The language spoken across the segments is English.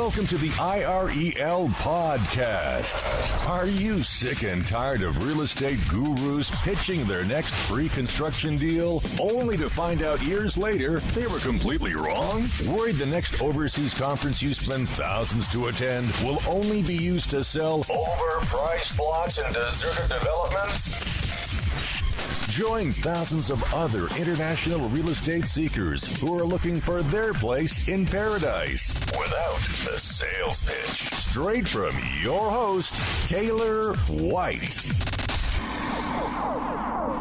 Welcome to the IREL podcast. Are you sick and tired of real estate gurus pitching their next pre-construction deal only to find out years later they were completely wrong? Worried the next overseas conference you spend thousands to attend will only be used to sell overpriced lots in deserted developments? Join thousands of other international real estate seekers who are looking for their place in paradise without the sales pitch. Straight from your host, Taylor White.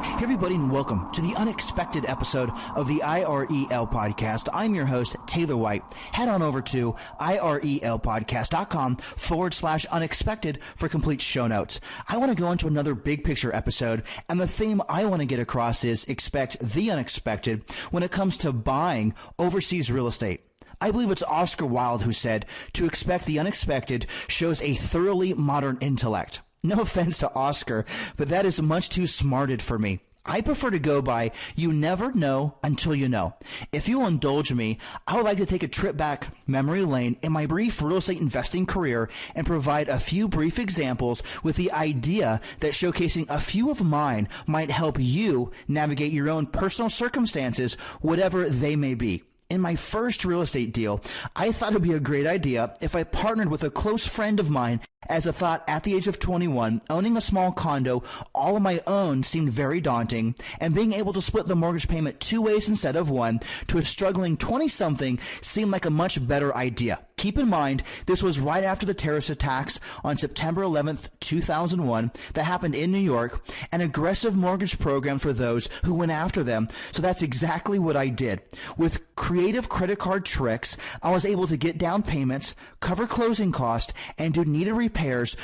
Hey everybody, and welcome to the unexpected episode of the IREL podcast. I'm your host, Taylor White. Head on over to irelpodcast.com/unexpected for complete show notes. I want to go into another big picture episode, and the theme I want to get across is expect the unexpected when it comes to buying overseas real estate. I believe it's Oscar Wilde who said, "To expect the unexpected shows a thoroughly modern intellect." No offense to Oscar, but that is much too smarted for me. I prefer to go by, you never know until you know. If you'll indulge me, I would like to take a trip back memory lane in my brief real estate investing career and provide a few brief examples with the idea that showcasing a few of mine might help you navigate your own personal circumstances, whatever they may be. In my first real estate deal, I thought it'd be a great idea if I partnered with a close friend of mine. As a thought, at the age of 21, owning a small condo all on my own seemed very daunting, and being able to split the mortgage payment 2 ways instead of one to a struggling 20-something seemed like a much better idea. Keep in mind, this was right after the terrorist attacks on September 11th, 2001 that happened in New York, an aggressive mortgage program for those who went after them, so that's exactly what I did. With creative credit card tricks, I was able to get down payments, cover closing costs, and do needed repairs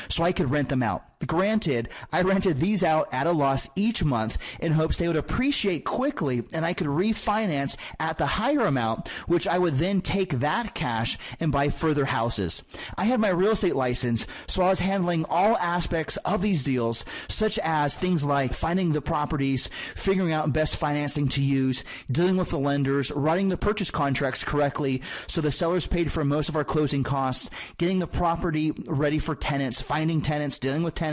so I could rent them out. Granted, I rented these out at a loss each month in hopes they would appreciate quickly and I could refinance at the higher amount, which I would then take that cash and buy further houses. I had my real estate license, so I was handling all aspects of these deals, such as things like finding the properties, figuring out best financing to use, dealing with the lenders, writing the purchase contracts correctly so the sellers paid for most of our closing costs, getting the property ready for tenants, finding tenants, dealing with tenants,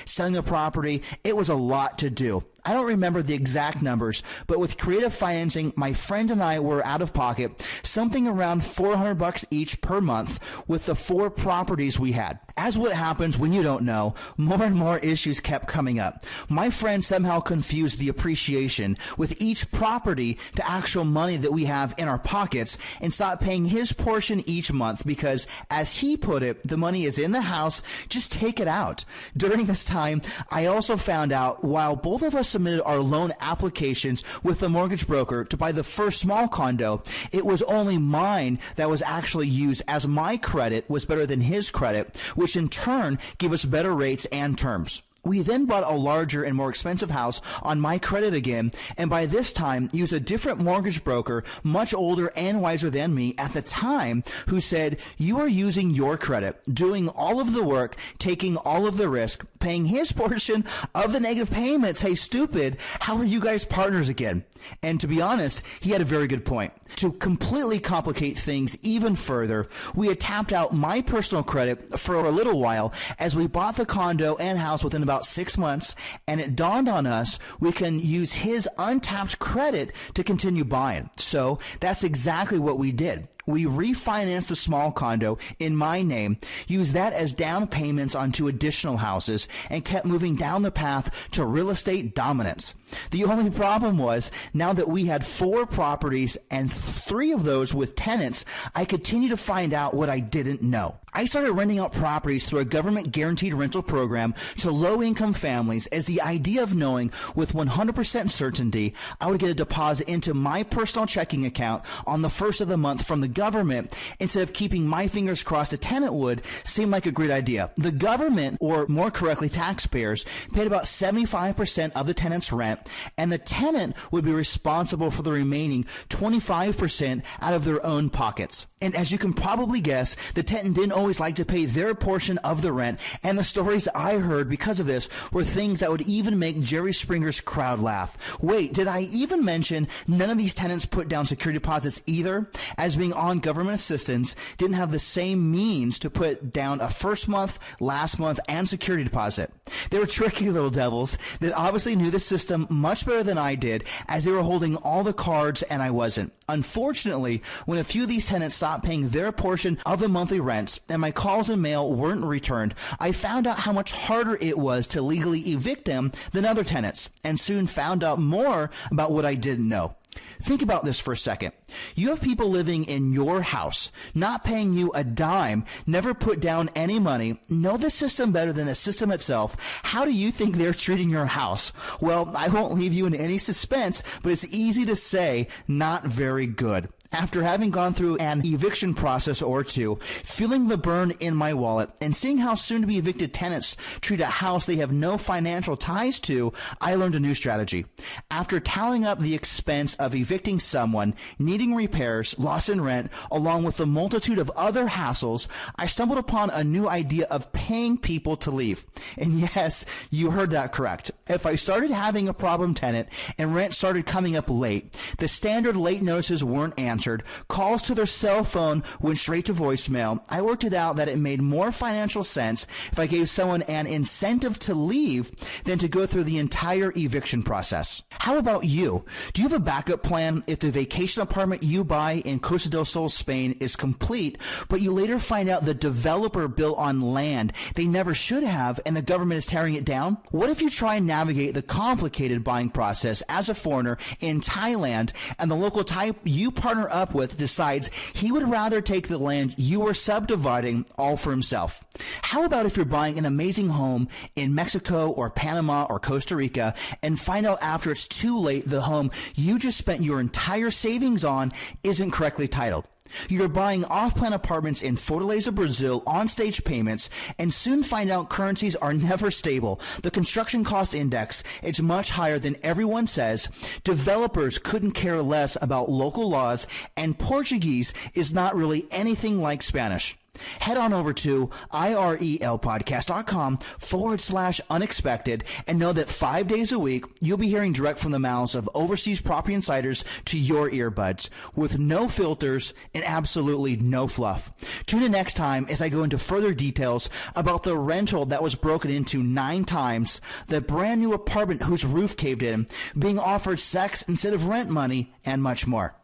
selling the property. It was a lot to do. I don't remember the exact numbers, but with creative financing, my friend and I were out of pocket something around $400 each per month with the 4 properties we had. As what happens when you don't know, more and more issues kept coming up. My friend somehow confused the appreciation with each property to actual money that we have in our pockets and stopped paying his portion each month because, as he put it, the money is in the house, just take it out. During this time, I also found out while both of us submitted our loan applications with the mortgage broker to buy the first small condo, it was only mine that was actually used as my credit was better than his credit, which in turn gave us better rates and terms. We then bought a larger and more expensive house on my credit again, and by this time used a different mortgage broker, much older and wiser than me at the time, who said, "You are using your credit, doing all of the work, taking all of the risk, paying his portion of the negative payments. Hey, stupid, how are you guys partners again?" And to be honest, he had a very good point. To completely complicate things even further, we had tapped out my personal credit for a little while as we bought the condo and house within about 6 months, and it dawned on us we can use his untapped credit to continue buying. So that's exactly what we did. We refinanced the small condo in my name, used that as down payments on 2 additional houses, and kept moving down the path to real estate dominance. The only problem was, now that we had 4 properties and 3 of those with tenants, I continued to find out what I didn't know. I started renting out properties through a government guaranteed rental program to low-income families as the idea of knowing with 100% certainty I would get a deposit into my personal checking account on the first of the month from the government instead of keeping my fingers crossed a tenant would seemed like a great idea. The government, or more correctly taxpayers, paid about 75% of the tenant's rent, and the tenant would be responsible for the remaining 25% out of their own pockets. And as you can probably guess, the tenant didn't always like to pay their portion of the rent, and the stories I heard because of this were things that would even make Jerry Springer's crowd laugh. Wait, did I even mention none of these tenants put down security deposits either? As being on government assistance didn't have the same means to put down a first month, last month, and security deposit. They were tricky little devils that obviously knew the system much better than I did, as they were holding all the cards and I wasn't. Unfortunately, when a few of these tenants stopped paying their portion of the monthly rents and my calls and mail weren't returned, I found out how much harder it was to legally evict them than other tenants, and soon found out more about what I didn't know. Think about this for a second. You have people living in your house, not paying you a dime, never put down any money, know the system better than the system itself. How do you think they're treating your house? Well, I won't leave you in any suspense, but it's easy to say not very good. After having gone through an eviction process or two, feeling the burn in my wallet, and seeing how soon-to-be evicted tenants treat a house they have no financial ties to, I learned a new strategy. After tallying up the expense of evicting someone, needing repairs, loss in rent, along with a multitude of other hassles, I stumbled upon a new idea of paying people to leave. And yes, you heard that correct. If I started having a problem tenant and rent started coming up late, the standard late notices weren't answered, calls to their cell phone went straight to voicemail, I worked it out that it made more financial sense if I gave someone an incentive to leave than to go through the entire eviction process. How about you? Do you have a backup plan if the vacation apartment you buy in Costa del Sol, Spain is complete, but you later find out the developer built on land they never should have and the government is tearing it down? What if you try and navigate the complicated buying process as a foreigner in Thailand and the local Thai you partner up with decides he would rather take the land you are subdividing all for himself? How about if you're buying an amazing home in Mexico or Panama or Costa Rica and find out after it's too late the home you just spent your entire savings on isn't correctly titled? You're buying off-plan apartments in Fortaleza, Brazil on stage payments and soon find out currencies are never stable. The construction cost index is much higher than everyone says. Developers couldn't care less about local laws, and Portuguese is not really anything like Spanish. Head on over to irelpodcast.com/unexpected and know that 5 days a week you'll be hearing direct from the mouths of overseas property insiders to your earbuds with no filters and absolutely no fluff. Tune in next time as I go into further details about the rental that was broken into 9 times, the brand new apartment whose roof caved in, being offered sex instead of rent money, and much more.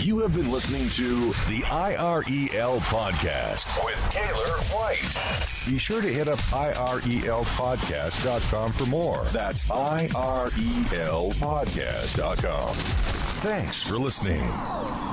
You have been listening to the IREL Podcast with Taylor White. Be sure to hit up irelpodcast.com for more. That's irelpodcast.com. Thanks for listening.